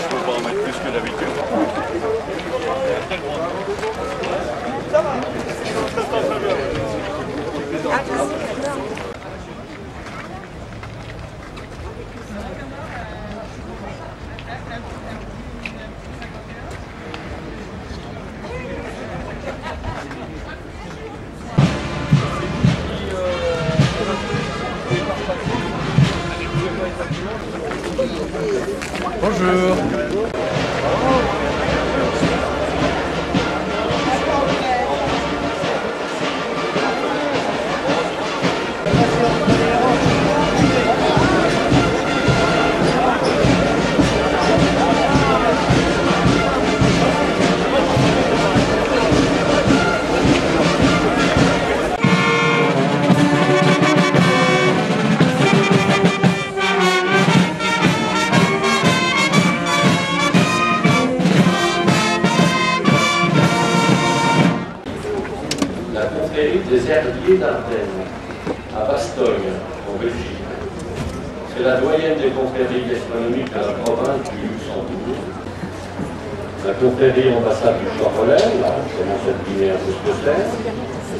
faut pas en mettre plus que d'habitude. Bonjour. Des herbiers d'Ardennes, à Bastogne, en Belgique. C'est la doyenne des confréries gastronomiques de la province du Luxembourg. La confrérie ambassade du Charolais, là, je commence à deviner un peu ce que c'est.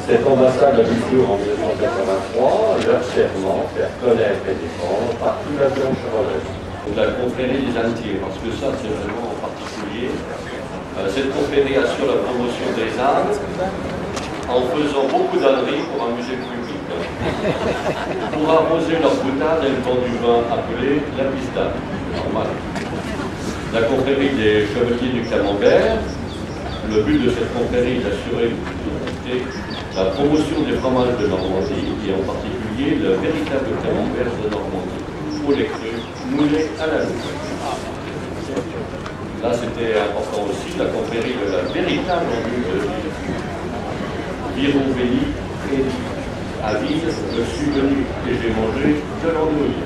Cette ambassade a vu le jour en 1983, leur serment, faire connaître et défendre partout la viande charolaise. La confrérie des Antilles, parce que ça c'est vraiment en particulier. Cette confrérie assure la promotion des ânes, en faisant beaucoup d'âneries pour amuser le public. Pour arroser leur boutade, elles vendent du vin appelé la pistade. Normal. La confrérie des chevaliers du Camembert, le but de cette confrérie est d'assurer la promotion des fromages de Normandie et en particulier le véritable Camembert de Normandie, au lait cru, moulé à la loupe. Là c'était important aussi, la confrérie de la véritable andouille de Ville. Viron-Véli et à Ville, je suis venu et j'ai mangé de l'andouille.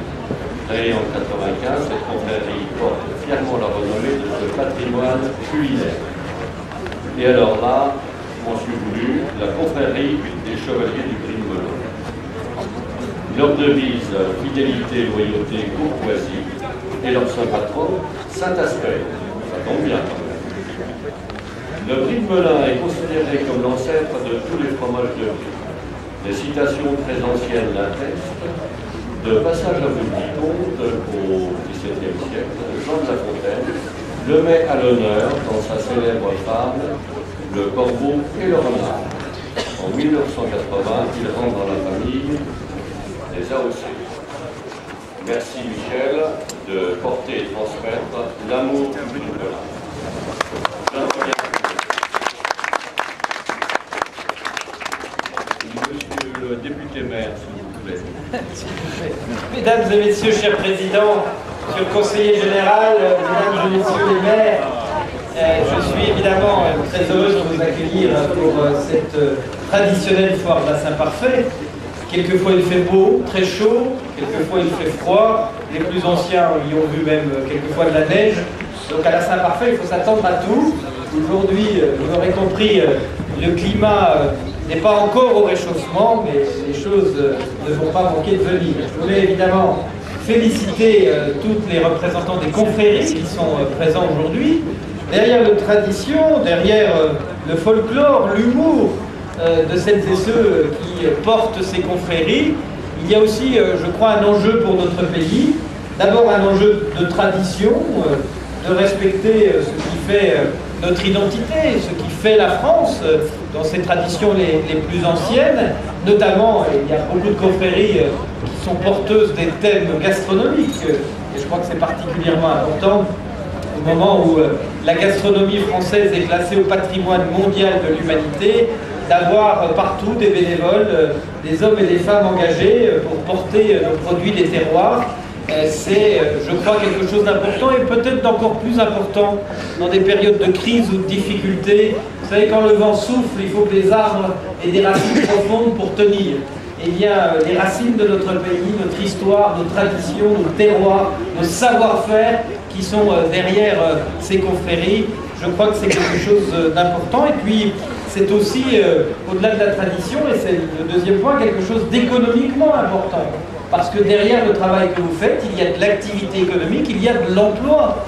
Créée en 1995, cette confrérie porte fièrement la renommée de ce patrimoine culinaire. Et alors là, m'en suis voulu, la confrérie des chevaliers du Prix de Melun. Leur devise, fidélité, loyauté, courtoisie, et leur saint patron, Saint-Aspect. Ça tombe bien. Le Prix de Melun est considéré comme l'ancêtre de tous les fromages de Brie. Les citations très anciennes l'attestent. De passage à vous le dit-on, au XVIIe siècle, Jean de La Fontaine le met à l'honneur dans sa célèbre fable « Le corbeau et le renard ». En 1980, il rentre dans la famille des AOC. Merci Michel de porter et transmettre l'amour du Melun. Monsieur le député maire, s'il vous plaît. Mesdames et messieurs, chers présidents, monsieur le conseiller général, mesdames et messieurs les maires, je suis évidemment très heureux de vous accueillir pour cette traditionnelle foire de la Saint-Parfait. Quelquefois il fait beau, très chaud, quelquefois il fait froid. Les plus anciens y ont vu même quelquefois de la neige. Donc à la Saint-Parfait, il faut s'attendre à tout. Aujourd'hui, vous l'aurez compris, le climat n'est pas encore au réchauffement, mais les choses ne vont pas manquer de venir. Je voulais évidemment féliciter tous les représentants des confréries qui sont présents aujourd'hui. Derrière la tradition, derrière le folklore, l'humour de celles et ceux qui portent ces confréries, il y a aussi, je crois, un enjeu pour notre pays. D'abord un enjeu de tradition, de respecter ce qui fait notre identité, ce qui fait la France dans ses traditions les plus anciennes. Notamment, il y a beaucoup de confréries qui sont porteuses des thèmes gastronomiques, et je crois que c'est particulièrement important au moment où la gastronomie française est classée au patrimoine mondial de l'humanité, d'avoir partout des bénévoles, des hommes et des femmes engagés pour porter nos produits des terroirs. C'est, je crois, quelque chose d'important et peut-être d'encore plus important dans des périodes de crise ou de difficulté. Vous savez, quand le vent souffle, il faut que les arbres aient des racines profondes pour tenir. Eh bien, les racines de notre pays, notre histoire, nos traditions, nos terroirs, nos savoir-faire qui sont derrière ces confréries, je crois que c'est quelque chose d'important. Et puis, c'est aussi, au-delà de la tradition, et c'est le deuxième point, quelque chose d'économiquement important. Parce que derrière le travail que vous faites, il y a de l'activité économique, il y a de l'emploi.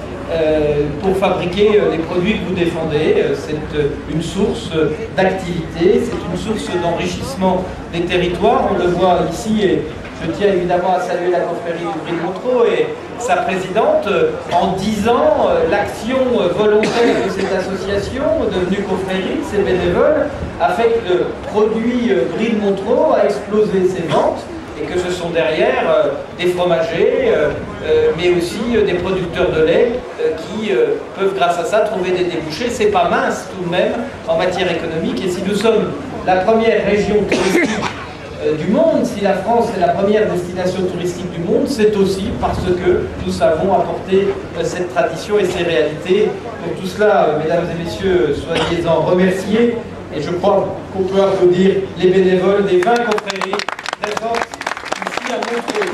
pour fabriquer les produits que vous défendez. C'est une source d'activité, c'est une source d'enrichissement des territoires. On le voit ici et je tiens évidemment à saluer la confrérie du Brie de Montereau et sa présidente. En 10 ans, l'action volontaire de cette association, devenue confrérie, ses bénévoles, a fait que le produit Brie de Montereau a explosé ses ventes et que ce sont derrière des fromagers, mais aussi des producteurs de lait qui peuvent grâce à ça trouver des débouchés. C'est pas mince tout de même en matière économique et si nous sommes la première région touristique du monde, si la France est la première destination touristique du monde, c'est aussi parce que nous savons apporter cette tradition et ces réalités. Pour tout cela, mesdames et messieurs, soyez-en remerciés. Et je crois qu'on peut applaudir les bénévoles des 20 confréries présentes ici à Montreuil.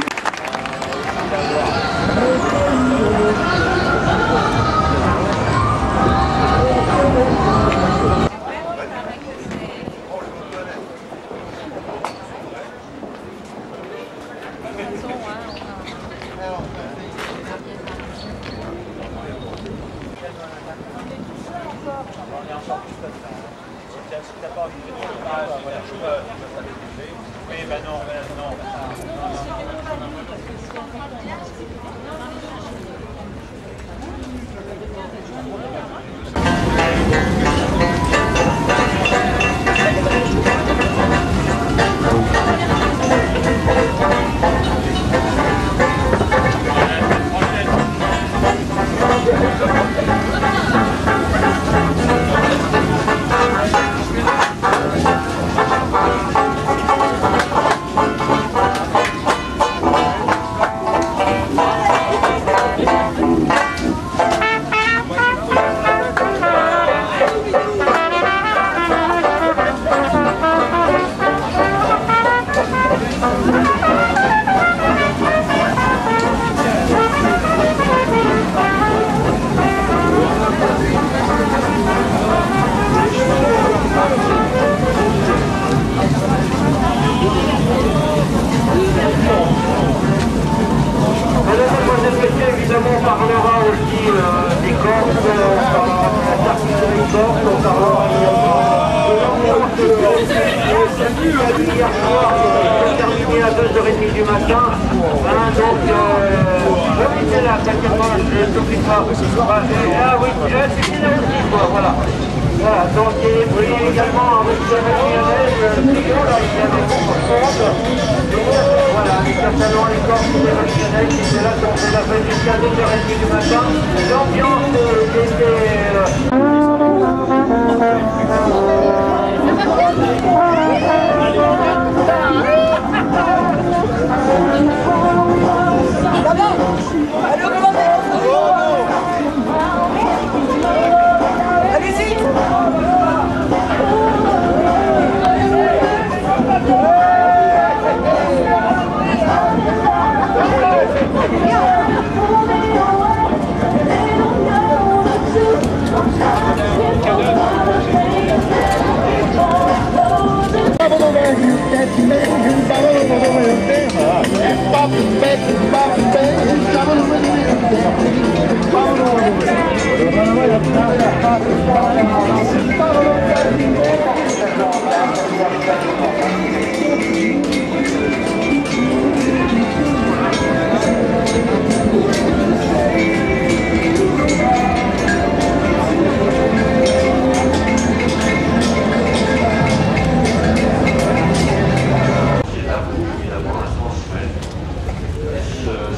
Oui, ben non, non. Évidemment, on parlera aussi des Corses, on parlera de la charcuterie corse, on parlera de l'ambiance hier soir, qui est terminée à 2h30 du matin. Donc, oui, c'est là, t'inquiète pas, je ne t'oublie pas. Ah oui, c'est bien aussi, quoi, voilà. Voilà, donc il est pris également avec le mayonnaise, le trio, là, il y avait beaucoup de monde. Voilà, les Catalans, les Corses, les Régionais qui étaient là, on fait la fête jusqu'à 2h30 du matin. L'ambiance était...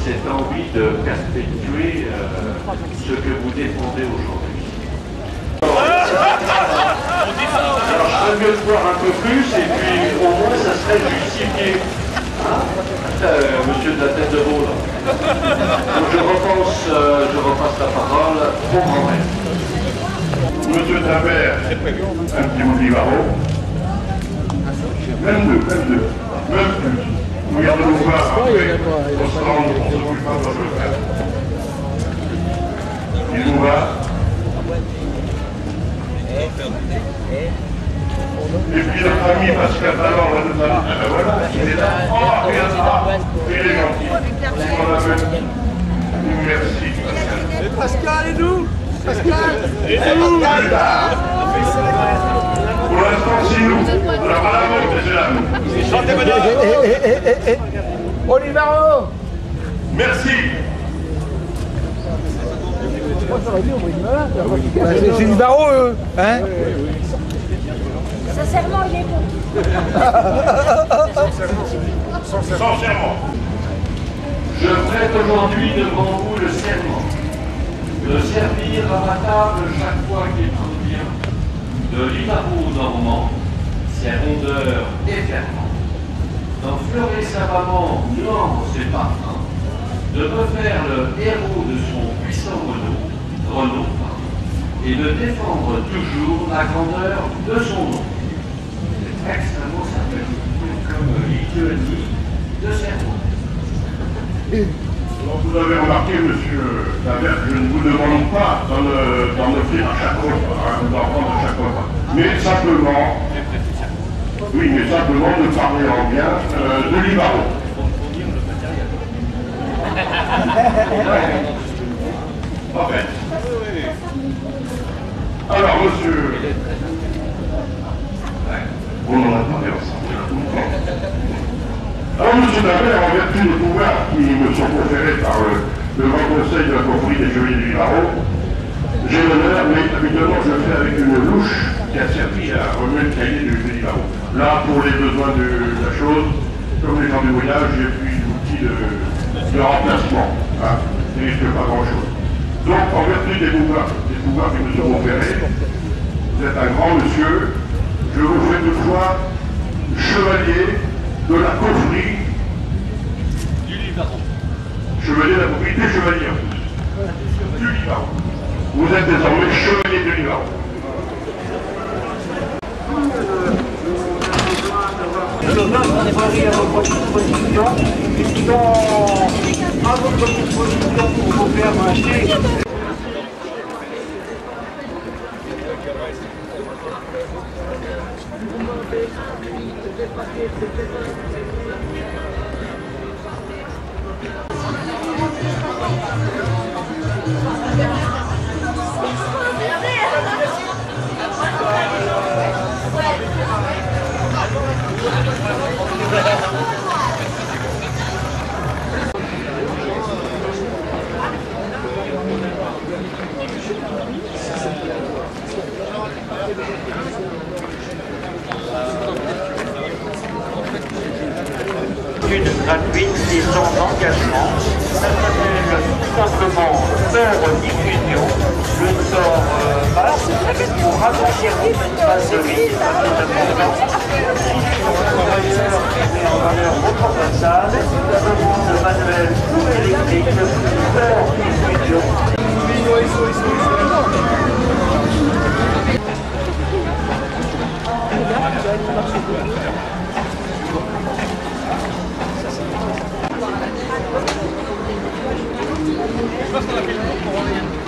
cette envie de perpétuer ce que vous défendez aujourd'hui. Alors je serais mieux de voir un peu plus et puis au moins ça serait justifié. Hein monsieur de la tête de veau là. Donc je repasse la parole au grand-maître. Monsieur Tabert, un petit mot d'Ivaro. 22, même plus. Regardez nous voir après, on se rend, on s'occupe pas de le faire. Il nous va. Et puis notre ami Pascal Ballon, voilà, il est là. Oh, regarde, il est gentil. On l'appelle. Merci Pascal. Et Pascal et nous Pour l'instant, c'est nous. Alors à la vôtre, messieurs dames. Chantez bonheur. Olivaro. Merci. C'est du barreau, eux, hein? Sincèrement, il est bon. Sincèrement. Je prête aujourd'hui devant vous le serment de servir à ma table chaque fois qu'il convient, de Livarot normand, ses rondeurs et ferments, d'enfleurer savamment nuances et parfums, de me faire le héros de son puissant Renaud, et de défendre toujours la grandeur de son nom. C'est extrêmement sympathique comme l'iconie de cerveau. Vous avez remarqué, monsieur Lavert, que je ne vous demande pas d'en offrir à chaque repas, d'en prendre à chaque repas. Mais simplement, de parler en bien de Livarot. Pas bête. Alors, monsieur, on en a parlé ensemble. Alors, monsieur Lavert, en vertu des pouvoirs qui me sont conférés par le Grand Conseil de la Confrérie des Chevaliers du Livarot, j'ai l'honneur, mais habituellement je le fais avec une louche qui a servi à remuer le cahier du Livarot. Là, pour les besoins de la chose, comme les gens du voyage, j'ai pris l'outil de remplacement. Hein, il ne risque pas grand-chose. Donc, en vertu des pouvoirs qui me sont conférés, vous êtes un grand monsieur, je vous fais toutefois chevalier de la confrérie Du Livarot. Chevalier de la confrérie des chevaliers du Livarot. Vous êtes désormais chevalier du Livarot. Le vin est à votre disposition. Ils sont à votre disposition pour vous faire acheter. Gratuite et sans engagement. Ça s'appelle tout simplement Peur Diffusion. Le sort passe pour raconter une phase de vie, ça c'est important. Travailleur met en valeur votre façade, de manuel tout électrique, Peur Diffusion.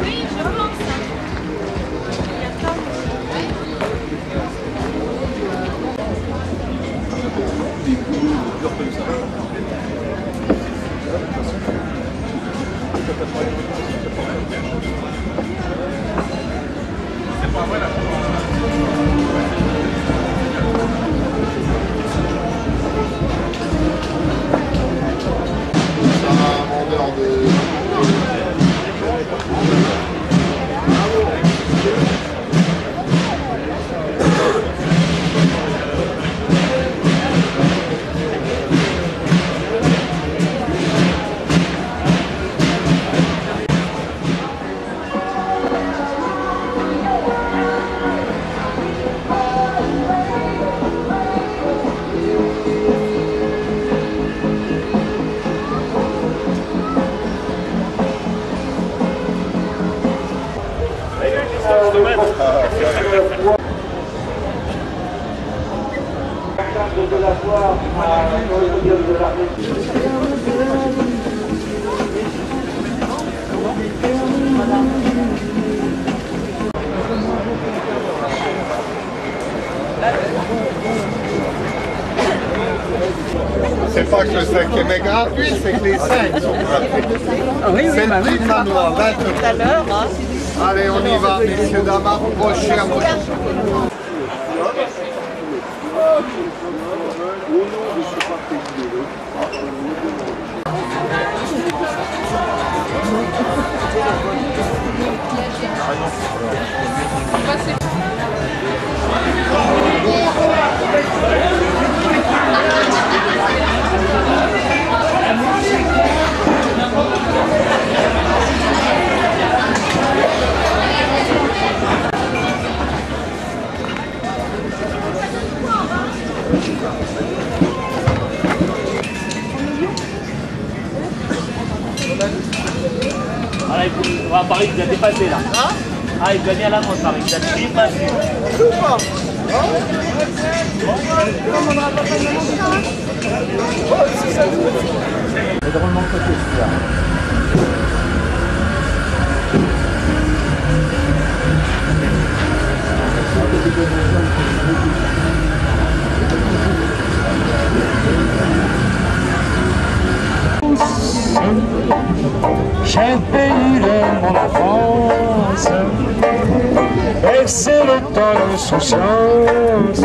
Oui, je remonte ça. De la foire à l'audience de l'armée. C'est pas que le 5e est gratuit, c'est que les 5 sont gratuits. Ah oui, oui, c'est bah le oui. petit manoir, 20 Tout à l'heure, hein. Allez, on y va, messieurs, dames, approchez, approchez. Voilà, Paris, il a dépassé là. Ah, il doit bien l'avance, Paris, il a dépassé. C'est drôlement coté celui-là. Cher pays de mon enfance, bercé le temps d'insouciance,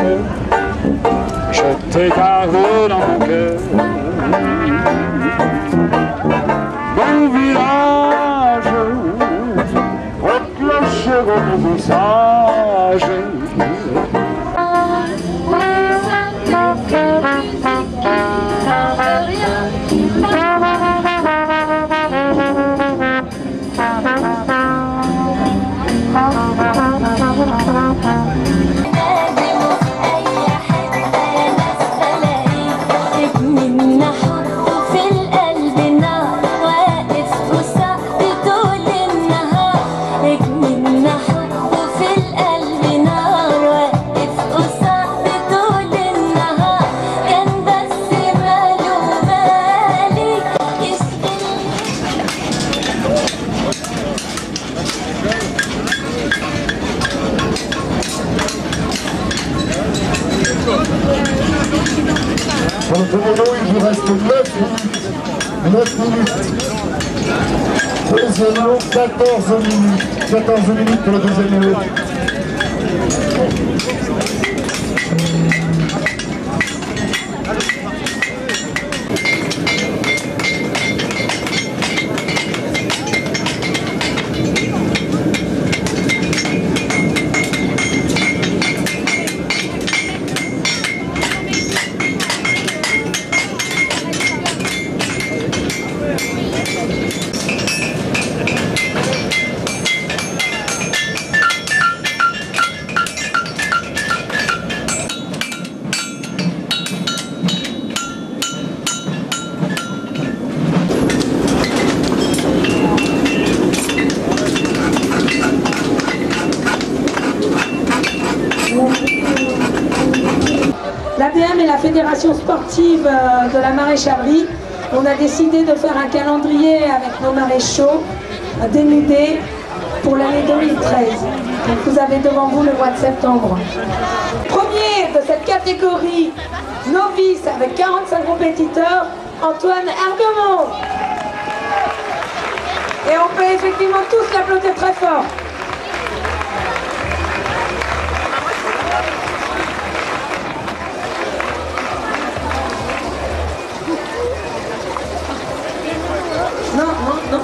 je t'ai gardé dans mon cœur. Mon village, aux cloches, aux visages. Pour le chrono, il vous reste 9 minutes. 9 minutes. Deuxième lot, 14 minutes. 14 minutes pour le deuxième lot. L'ADM et la Fédération sportive de la maréchalerie, on a décidé de faire un calendrier avec nos maréchaux dénudés pour l'année 2013. Donc vous avez devant vous le mois de septembre. Premier de cette catégorie novice avec 45 compétiteurs, Antoine Herbemont. Et on peut effectivement tous l'applaudir très fort. Non, non, non.